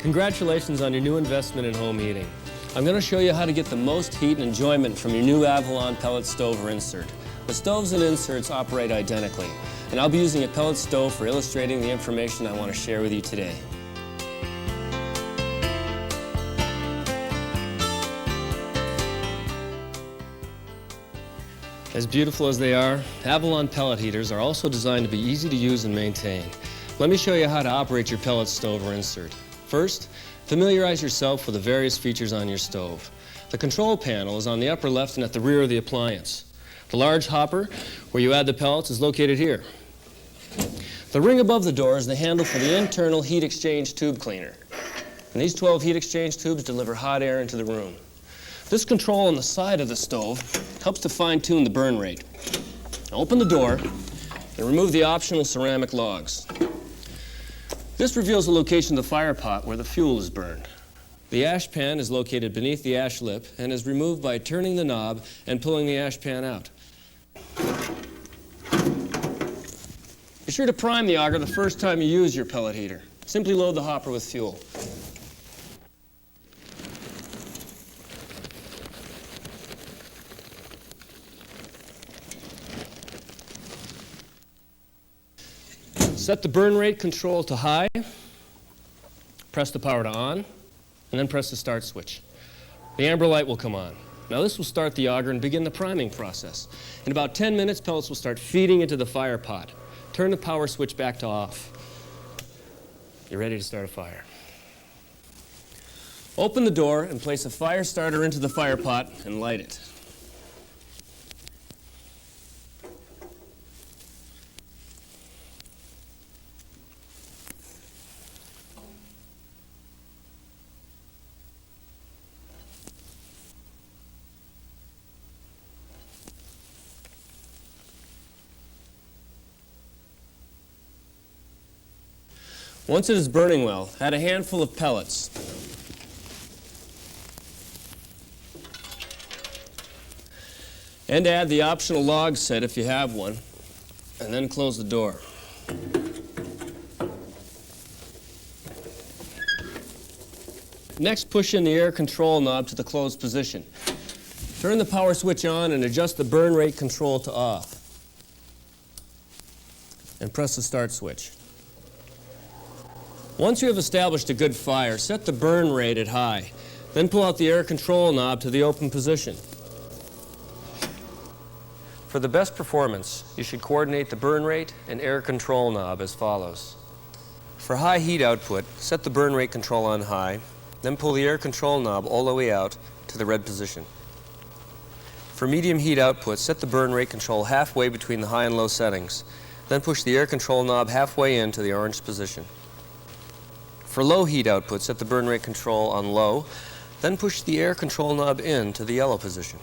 Congratulations on your new investment in home heating. I'm going to show you how to get the most heat and enjoyment from your new Avalon pellet stove or insert. The stoves and inserts operate identically, and I'll be using a pellet stove for illustrating the information I want to share with you today. As beautiful as they are, Avalon pellet heaters are also designed to be easy to use and maintain. Let me show you how to operate your pellet stove or insert. First, familiarize yourself with the various features on your stove. The control panel is on the upper left and at the rear of the appliance. The large hopper, where you add the pellets, is located here. The ring above the door is the handle for the internal heat exchange tube cleaner. And these 12 heat exchange tubes deliver hot air into the room. This control on the side of the stove helps to fine-tune the burn rate. Open the door and remove the optional ceramic logs. This reveals the location of the fire pot where the fuel is burned. The ash pan is located beneath the ash lip and is removed by turning the knob and pulling the ash pan out. Be sure to prime the auger the first time you use your pellet heater. Simply load the hopper with fuel. Set the burn rate control to high, press the power to on, and then press the start switch. The amber light will come on. Now this will start the auger and begin the priming process. In about 10 minutes, pellets will start feeding into the fire pot. Turn the power switch back to off. You're ready to start a fire. Open the door and place a fire starter into the fire pot and light it. Once it is burning well, add a handful of pellets. And add the optional log set if you have one, and then close the door. Next, push in the air control knob to the closed position. Turn the power switch on and adjust the burn rate control to off. And press the start switch. Once you have established a good fire, set the burn rate at high. Then pull out the air control knob to the open position. For the best performance, you should coordinate the burn rate and air control knob as follows. For high heat output, set the burn rate control on high, then pull the air control knob all the way out to the red position. For medium heat output, set the burn rate control halfway between the high and low settings, then push the air control knob halfway into the orange position. For low heat output, set the burn rate control on low, then push the air control knob in to the yellow position.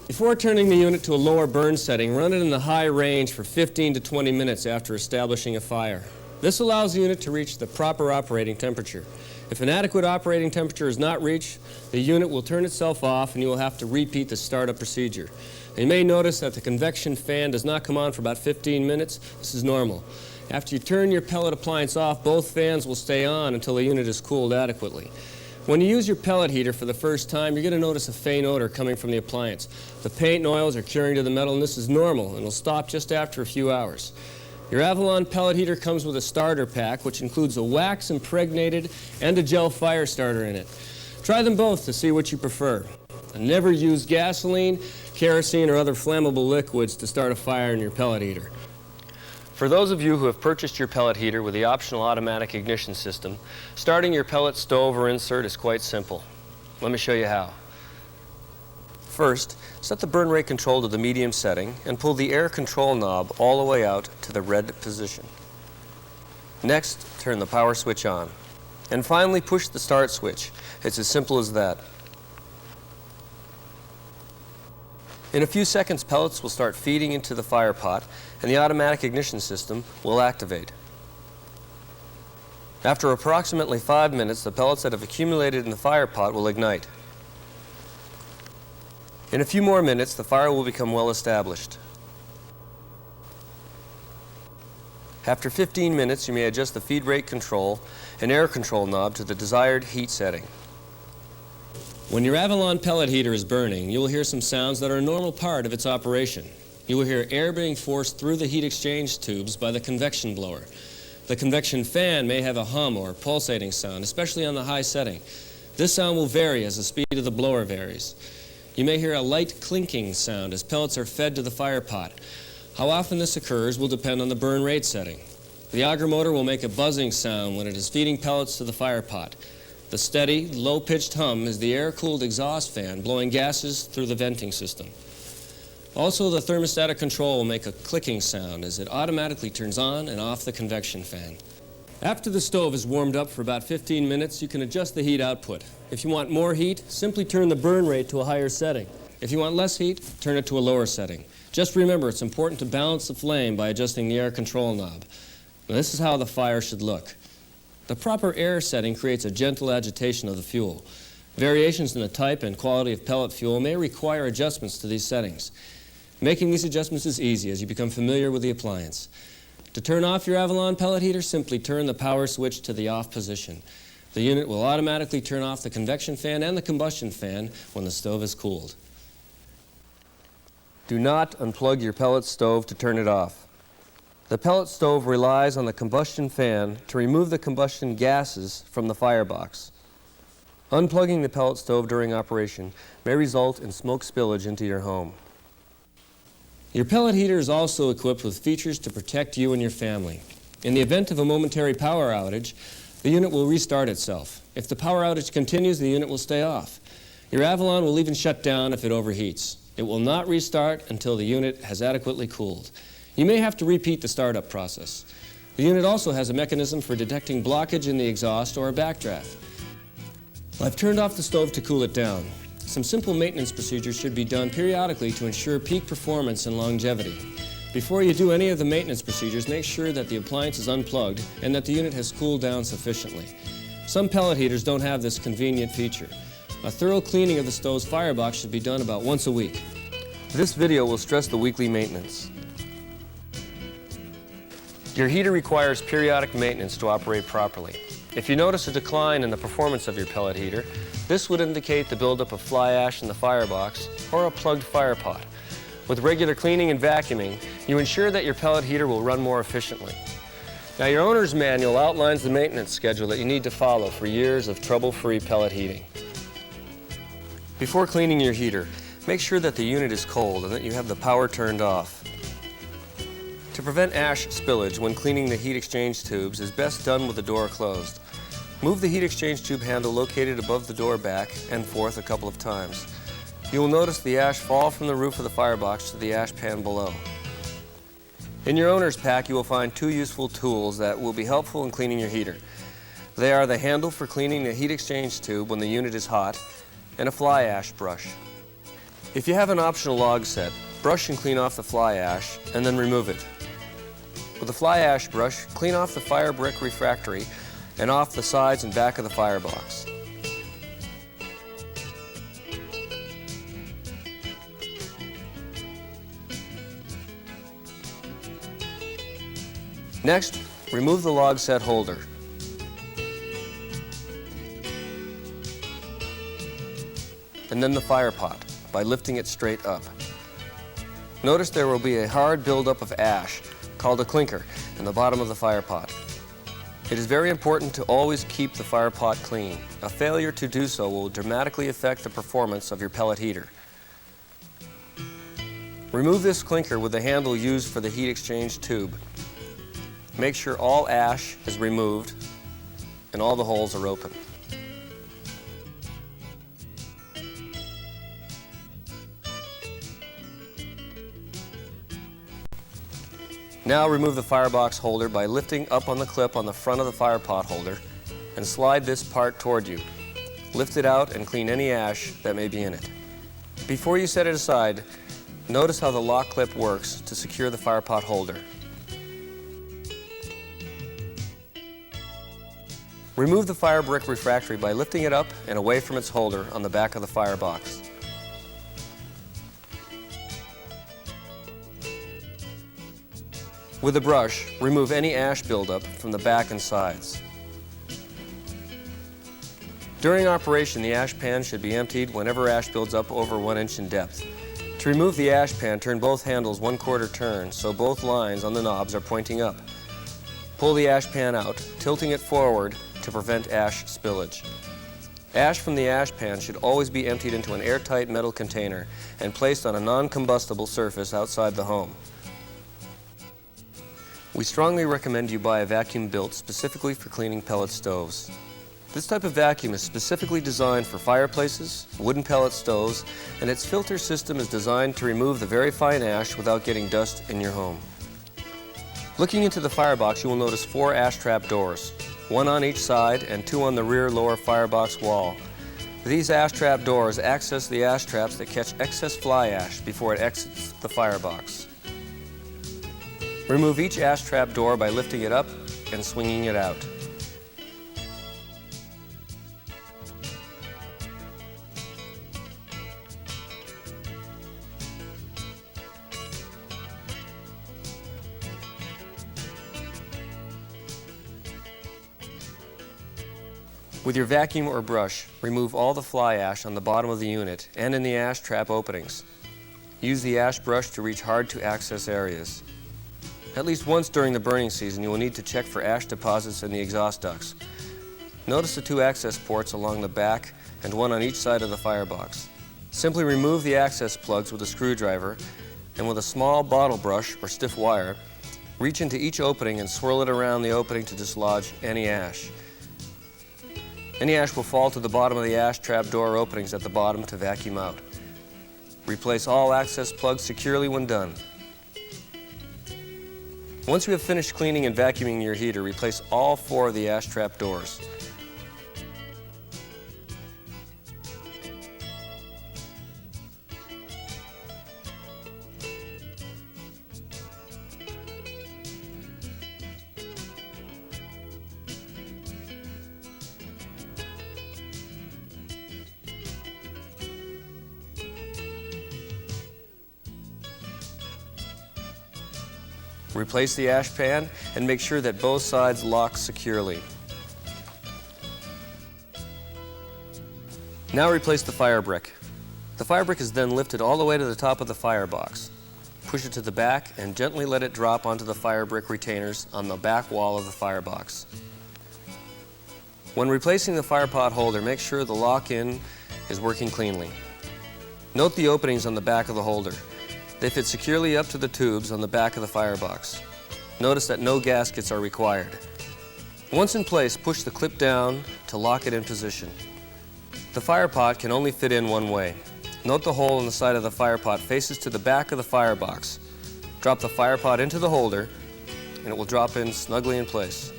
Before turning the unit to a lower burn setting, run it in the high range for 15 to 20 minutes after establishing a fire. This allows the unit to reach the proper operating temperature. If an adequate operating temperature is not reached, the unit will turn itself off and you will have to repeat the startup procedure. You may notice that the convection fan does not come on for about 15 minutes. This is normal. After you turn your pellet appliance off, both fans will stay on until the unit is cooled adequately. When you use your pellet heater for the first time, you're going to notice a faint odor coming from the appliance. The paint and oils are curing to the metal, and this is normal, and will stop just after a few hours. Your Avalon pellet heater comes with a starter pack, which includes a wax impregnated and a gel fire starter in it. Try them both to see what you prefer. And never use gasoline, kerosene, or other flammable liquids to start a fire in your pellet heater. For those of you who have purchased your pellet heater with the optional automatic ignition system, starting your pellet stove or insert is quite simple. Let me show you how. First, set the burn rate control to the medium setting and pull the air control knob all the way out to the red position. Next, turn the power switch on. And finally, push the start switch. It's as simple as that. In a few seconds, pellets will start feeding into the fire pot, and the automatic ignition system will activate. After approximately 5 minutes, the pellets that have accumulated in the fire pot will ignite. In a few more minutes, the fire will become well established. After 15 minutes, you may adjust the feed rate control and air control knob to the desired heat setting. When your Avalon pellet heater is burning, you will hear some sounds that are a normal part of its operation. You will hear air being forced through the heat exchange tubes by the convection blower. The convection fan may have a hum or pulsating sound, especially on the high setting. This sound will vary as the speed of the blower varies. You may hear a light clinking sound as pellets are fed to the fire pot. How often this occurs will depend on the burn rate setting. The auger motor will make a buzzing sound when it is feeding pellets to the fire pot. The steady, low-pitched hum is the air-cooled exhaust fan blowing gases through the venting system. Also, the thermostatic control will make a clicking sound as it automatically turns on and off the convection fan. After the stove is warmed up for about 15 minutes, you can adjust the heat output. If you want more heat, simply turn the burn rate to a higher setting. If you want less heat, turn it to a lower setting. Just remember, it's important to balance the flame by adjusting the air control knob. Now, this is how the fire should look. The proper air setting creates a gentle agitation of the fuel. Variations in the type and quality of pellet fuel may require adjustments to these settings. Making these adjustments is easy as you become familiar with the appliance. To turn off your Avalon pellet heater, simply turn the power switch to the off position. The unit will automatically turn off the convection fan and the combustion fan when the stove is cooled. Do not unplug your pellet stove to turn it off. The pellet stove relies on the combustion fan to remove the combustion gases from the firebox. Unplugging the pellet stove during operation may result in smoke spillage into your home. Your pellet heater is also equipped with features to protect you and your family. In the event of a momentary power outage, the unit will restart itself. If the power outage continues, the unit will stay off. Your Avalon will even shut down if it overheats. It will not restart until the unit has adequately cooled. You may have to repeat the startup process. The unit also has a mechanism for detecting blockage in the exhaust or a backdraft. I've turned off the stove to cool it down. Some simple maintenance procedures should be done periodically to ensure peak performance and longevity. Before you do any of the maintenance procedures, make sure that the appliance is unplugged and that the unit has cooled down sufficiently. Some pellet heaters don't have this convenient feature. A thorough cleaning of the stove's firebox should be done about once a week. This video will stress the weekly maintenance. Your heater requires periodic maintenance to operate properly. If you notice a decline in the performance of your pellet heater, this would indicate the buildup of fly ash in the firebox or a plugged fire pot. With regular cleaning and vacuuming, you ensure that your pellet heater will run more efficiently. Now, your owner's manual outlines the maintenance schedule that you need to follow for years of trouble-free pellet heating. Before cleaning your heater, make sure that the unit is cold and that you have the power turned off. To prevent ash spillage when cleaning the heat exchange tubes is best done with the door closed. Move the heat exchange tube handle located above the door back and forth a couple of times. You will notice the ash fall from the roof of the firebox to the ash pan below. In your owner's pack, you will find two useful tools that will be helpful in cleaning your heater. They are the handle for cleaning the heat exchange tube when the unit is hot and a fly ash brush. If you have an optional log set, brush and clean off the fly ash and then remove it. With a fly ash brush, clean off the fire brick refractory and off the sides and back of the firebox. Next, remove the log set holder. And then the fire pot by lifting it straight up. Notice there will be a hard buildup of ash called a clinker in the bottom of the fire pot. It is very important to always keep the fire pot clean. A failure to do so will dramatically affect the performance of your pellet heater. Remove this clinker with the handle used for the heat exchange tube. Make sure all ash is removed and all the holes are open. Now remove the firebox holder by lifting up on the clip on the front of the fire pot holder and slide this part toward you. Lift it out and clean any ash that may be in it. Before you set it aside, notice how the lock clip works to secure the fire pot holder. Remove the fire brick refractory by lifting it up and away from its holder on the back of the firebox. With a brush, remove any ash buildup from the back and sides. During operation, the ash pan should be emptied whenever ash builds up over 1 inch in depth. To remove the ash pan, turn both handles 1/4 turn so both lines on the knobs are pointing up. Pull the ash pan out, tilting it forward to prevent ash spillage. Ash from the ash pan should always be emptied into an airtight metal container and placed on a non-combustible surface outside the home. We strongly recommend you buy a vacuum built specifically for cleaning pellet stoves. This type of vacuum is specifically designed for fireplaces, wooden pellet stoves, and its filter system is designed to remove the very fine ash without getting dust in your home. Looking into the firebox, you will notice 4 ash trap doors, 1 on each side and 2 on the rear lower firebox wall. These ash trap doors access the ash traps that catch excess fly ash before it exits the firebox. Remove each ash trap door by lifting it up and swinging it out. With your vacuum or brush, remove all the fly ash on the bottom of the unit and in the ash trap openings. Use the ash brush to reach hard to access areas. At least once during the burning season, you will need to check for ash deposits in the exhaust ducts. Notice the 2 access ports along the back and 1 on each side of the firebox. Simply remove the access plugs with a screwdriver and with a small bottle brush or stiff wire, reach into each opening and swirl it around the opening to dislodge any ash. Any ash will fall to the bottom of the ash trap door openings at the bottom to vacuum out. Replace all access plugs securely when done. Once you have finished cleaning and vacuuming your heater, replace all 4 of the ash trap doors. Replace the ash pan and make sure that both sides lock securely. Now replace the fire brick. The fire brick is then lifted all the way to the top of the firebox. Push it to the back and gently let it drop onto the fire brick retainers on the back wall of the firebox. When replacing the fire pot holder, make sure the lock-in is working cleanly. Note the openings on the back of the holder. They fit securely up to the tubes on the back of the firebox. Notice that no gaskets are required. Once in place, push the clip down to lock it in position. The fire pot can only fit in one way. Note the hole in the side of the fire pot faces to the back of the firebox. Drop the fire pot into the holder and it will drop in snugly in place.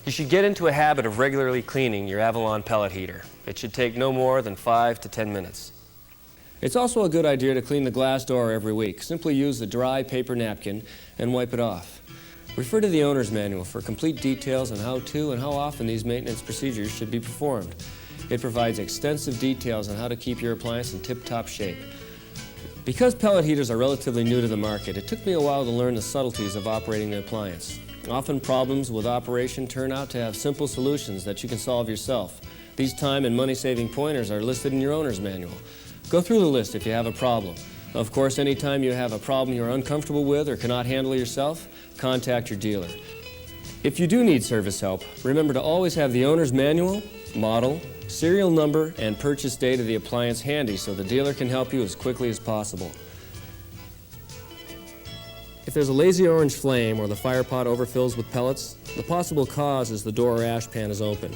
You should get into a habit of regularly cleaning your Avalon pellet heater. It should take no more than 5 to 10 minutes. It's also a good idea to clean the glass door every week. Simply use a dry paper napkin and wipe it off. Refer to the owner's manual for complete details on how to and how often these maintenance procedures should be performed. It provides extensive details on how to keep your appliance in tip-top shape. Because pellet heaters are relatively new to the market, it took me a while to learn the subtleties of operating the appliance. Often problems with operation turn out to have simple solutions that you can solve yourself. These time and money-saving pointers are listed in your owner's manual. Go through the list if you have a problem. Of course, anytime you have a problem you're uncomfortable with or cannot handle yourself, contact your dealer. If you do need service help, remember to always have the owner's manual, model, serial number, and purchase date of the appliance handy so the dealer can help you as quickly as possible. If there's a lazy orange flame or the fire pot overfills with pellets, the possible cause is the door or ash pan is open.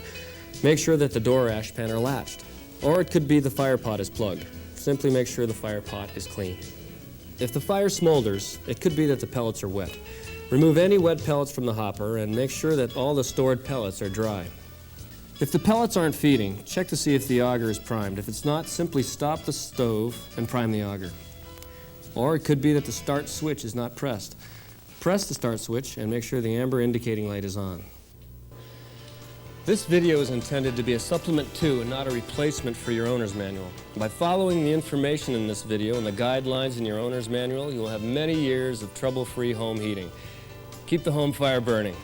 Make sure that the door or ash pan are latched. Or it could be the fire pot is plugged. Simply make sure the fire pot is clean. If the fire smolders, it could be that the pellets are wet. Remove any wet pellets from the hopper and make sure that all the stored pellets are dry. If the pellets aren't feeding, check to see if the auger is primed. If it's not, simply stop the stove and prime the auger. Or it could be that the start switch is not pressed. Press the start switch and make sure the amber indicating light is on. This video is intended to be a supplement to and not a replacement for your owner's manual. By following the information in this video and the guidelines in your owner's manual, you will have many years of trouble-free home heating. Keep the home fire burning.